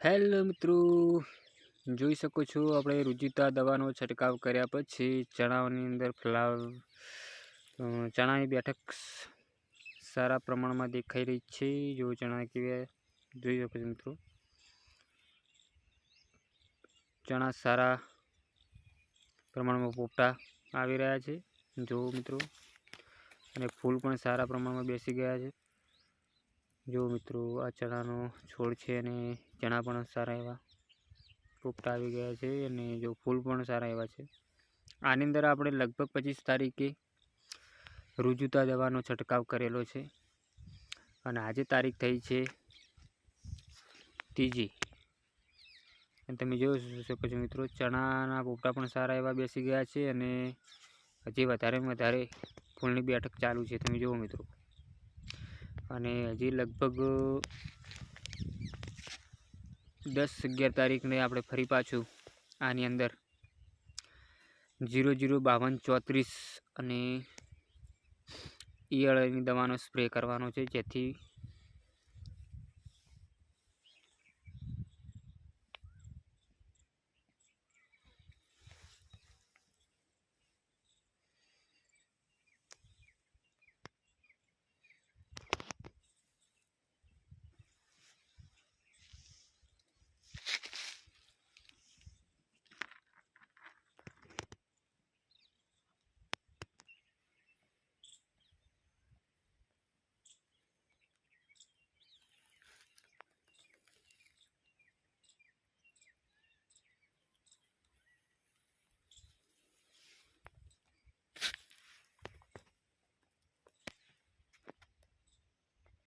Hello મિત્રો, જોઈ શકો છો આપણે રુજિતા દવાનો છંટકાવ કર્યા પછી ચણાની અંદર ચણાની બેઠક સારા પ્રમાણમાં દેખાઈ રહી છે। જો ચણા કેવા જોઈ શકો છો મિત્રો, ચણા સારા પ્રમાણમાં પોપટા આવી રહ્યા છે જો મિત્રો, અને ફૂલ પણ સારા પ્રમાણમાં બેસી ગયા છે। જો મિત્રો, આ ચણાનો છોડ છે અને ચણા પણ સારા એવા પોપટા આવી ગયા છે અને જો ફૂલ પણ સારા એવા છે। આની અંદર આપણે લગભગ 25 તારીખે રુજુતા દવાનો છંટકાવ કરેલો છે અને આજે તારીખ થઈ છે 3જી। અને તમે જોઈ શકો છો મિત્રો, ચણાના પોપટા પણ સારા એવા બેસી ગયા છે અને હજી વધારે ફૂલની બેઠક ચાલુ છે। તમે જુઓ મિત્રો, અને હજી લગભગ 10-11 તારીખને આપણે ફરી પાછું આની અંદર 005234 અને ઈયળની દવાનો સ્પ્રે કરવાનો છે, જેથી